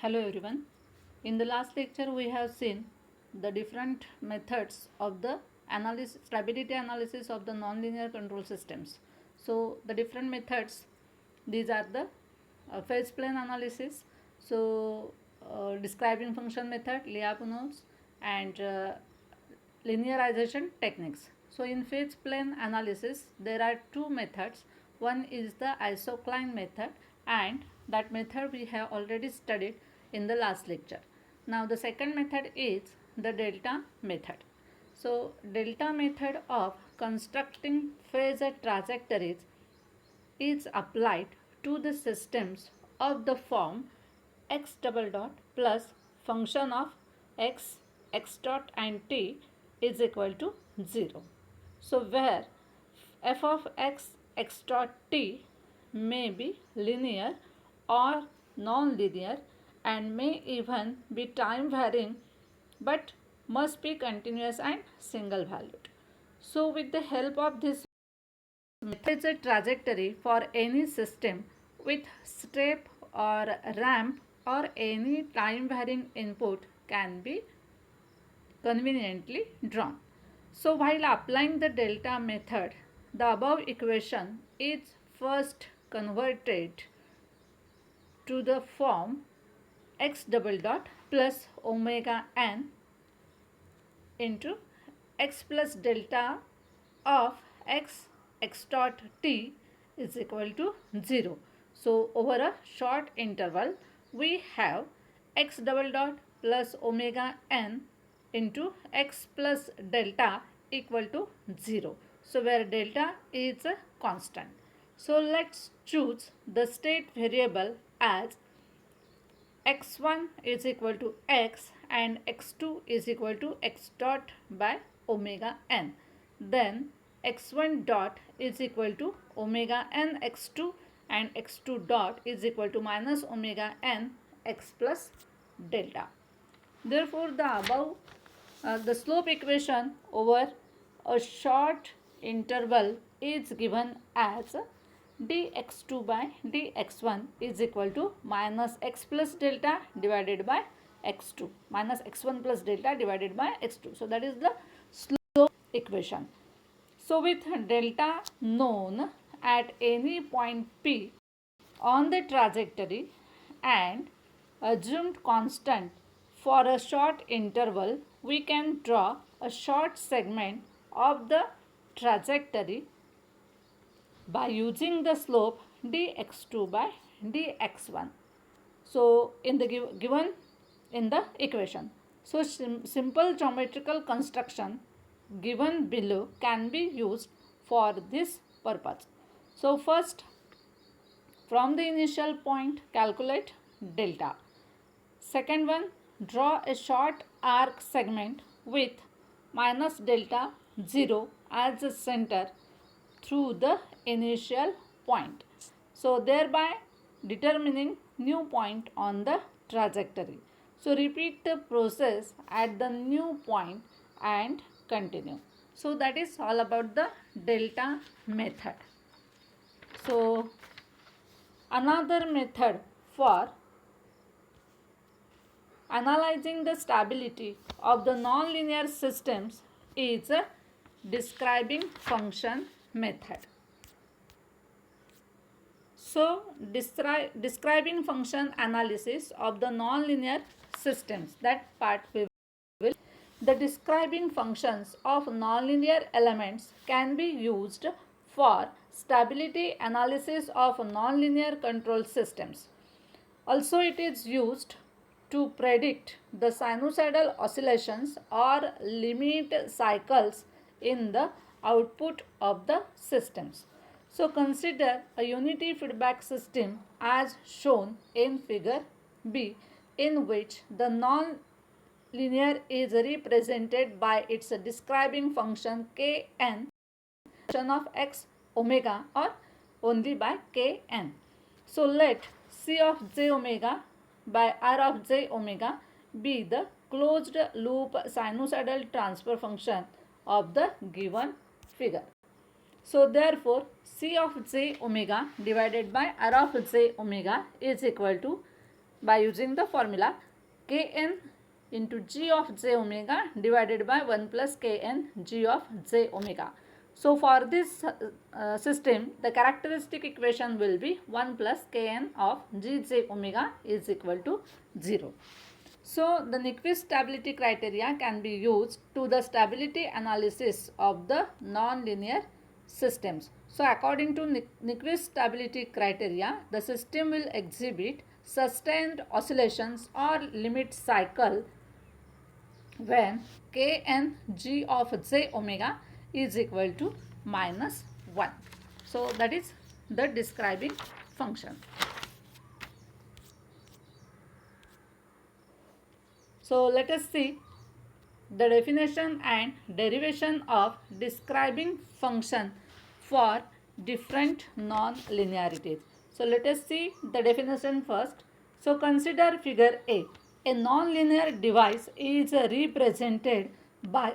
Hello everyone. In the last lecture we have seen the different methods of the stability analysis of the nonlinear control systems. So the different methods, these are the phase plane analysis, so describing function method, Lyapunov, and linearization techniques. So in phase plane analysis there are two methods. One is the isocline method, and that method we have already studied in the last lecture. Now the second method is the delta method. So delta method of constructing phasor trajectories is applied to the systems of the form x double dot plus function of x, x dot and t is equal to 0. So where f of x, x dot t may be linear or non-linear and may even be time varying, but must be continuous and single valued. So with the help of this method, a trajectory for any system with step or ramp or any time varying input can be conveniently drawn. So while applying the delta method, the above equation is first converted to the form x double dot plus omega n into x plus delta of x, x dot t is equal to 0. So over a short interval we have x double dot plus omega n into x plus delta equal to 0. So where delta is a constant. So let's choose the state variable as x1 is equal to x and x2 is equal to x dot by omega n. Then x1 dot is equal to omega n x2 and x2 dot is equal to minus omega n x plus delta. Therefore, the above the slope equation over a short interval is given as dx2 by dx1 is equal to minus x plus delta divided by x2 minus x1 plus delta divided by x2. So that is the slope equation. So with delta known at any point P on the trajectory and assumed constant for a short interval, we can draw a short segment of the trajectory by using the slope dx2 by dx1. So in the given in the equation. So simple geometrical construction given below can be used for this purpose. So first, from the initial point calculate delta. Second one, draw a short arc segment with minus delta 0 as the center through the initial point. So thereby determining new point on the trajectory. So repeat the process at the new point and continue. So that is all about the delta method. So another method for analyzing the stability of the nonlinear systems is a describing function method. So describing function analysis of the nonlinear systems, that part we will. The describing functions of nonlinear elements can be used for stability analysis of nonlinear control systems. Also it is used to predict the sinusoidal oscillations or limit cycles in the output of the systems. So consider a unity feedback system as shown in figure B, in which the non-linear is represented by its describing function kn, function of x omega or only by kn. So let C of j omega by r of j omega be the closed loop sinusoidal transfer function of the given figure. So therefore C of j omega divided by r of j omega is equal to by using the formula Kn into g of j omega divided by 1 plus Kn g of j omega. So for this system, the characteristic equation will be 1 plus Kn of gj omega is equal to 0. So the Nyquist stability criteria can be used to the stability analysis of the non-linear systems. So according to Nyquist stability criteria, the system will exhibit sustained oscillations or limit cycle when Kn g of j omega is equal to minus 1. So that is the describing function. So let us see the definition and derivation of describing function for different non-linearities. So let us see the definition first. So consider figure A. A non-linear device is represented by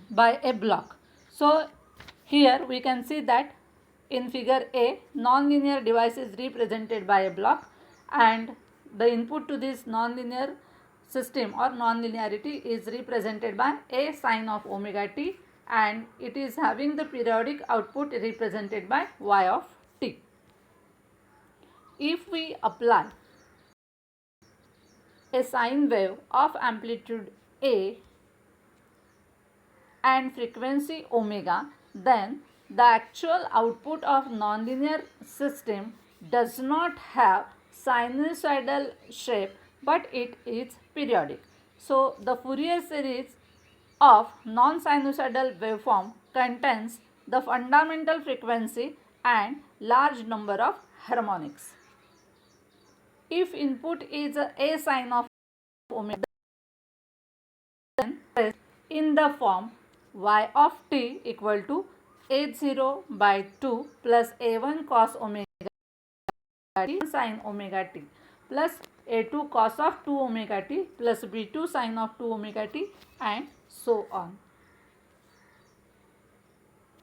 by a block. So here we can see that in figure A, non-linear device is represented by a block, and the input to this non-linear system or non-linearity is represented by a sine of omega t, and it is having the periodic output represented by y of t. If we apply a sine wave of amplitude a and frequency omega, then the actual output of nonlinear system does not have sinusoidal shape, but it is periodic. So the Fourier series of non-sinusoidal waveform contains the fundamental frequency and large number of harmonics. If input is a sine of omega, then in the form y of t equal to a0 by 2 plus a1 cos omega t sin omega t plus a2 cos of 2 omega t plus b2 sin of 2 omega t and so on.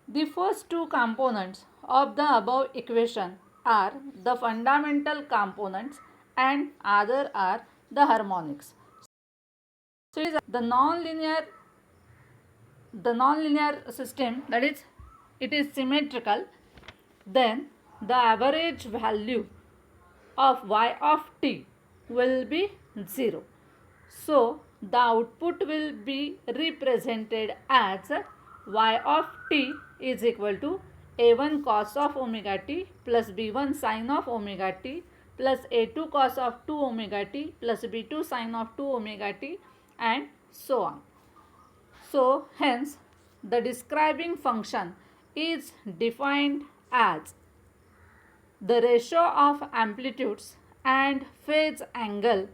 The first two components of the above equation are the fundamental components and other are the harmonics. So it is the non-linear system, that is it is symmetrical, then the average value of y of t will be 0. So the output will be represented as y of t is equal to a1 cos of omega t plus b1 sin of omega t plus a2 cos of 2 omega t plus b2 sin of 2 omega t and so on. So hence the describing function is defined as the ratio of amplitudes and phase angle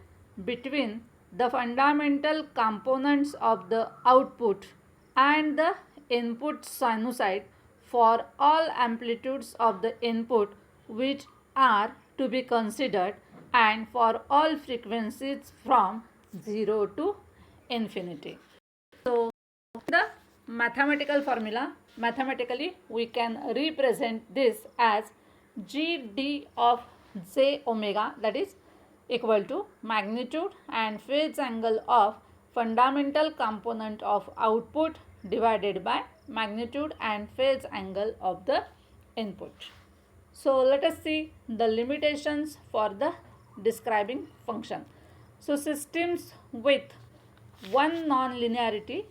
between the fundamental components of the output and the input sinusoid for all amplitudes of the input which are to be considered and for all frequencies from 0 to infinity. So the mathematical formula, mathematically we can represent this as gd of j omega, that is equal to magnitude and phase angle of fundamental component of output divided by magnitude and phase angle of the input. So let us see the limitations for the describing function. So systems with one non-linearity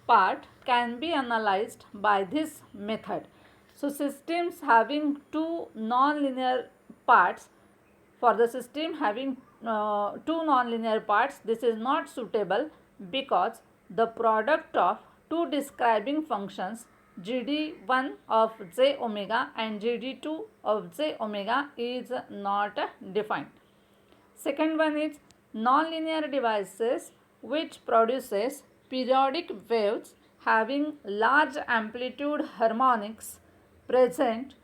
part can be analyzed by this method. So systems having two non-linear parts, for the system having two non-linear parts, this is not suitable because the product of two describing functions gd1 of j omega and gd2 of j omega is not defined. Second one is non-linear devices which produces periodic waves having large amplitude harmonics present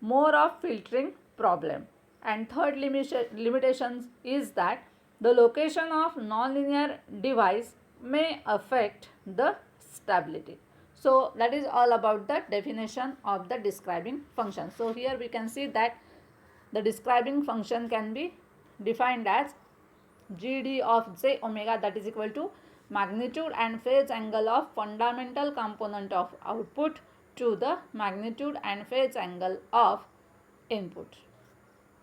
more of filtering problem. And third limitation is that the location of nonlinear device may affect the stability. So that is all about the definition of the describing function. So here we can see that The describing function can be defined as GD of j omega, that is equal to magnitude and phase angle of fundamental component of output to the magnitude and phase angle of input.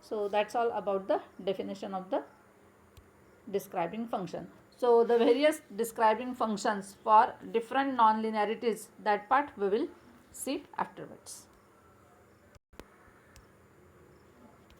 So that's all about the definition of the describing function. So the various describing functions for different nonlinearities, that part we will see afterwards.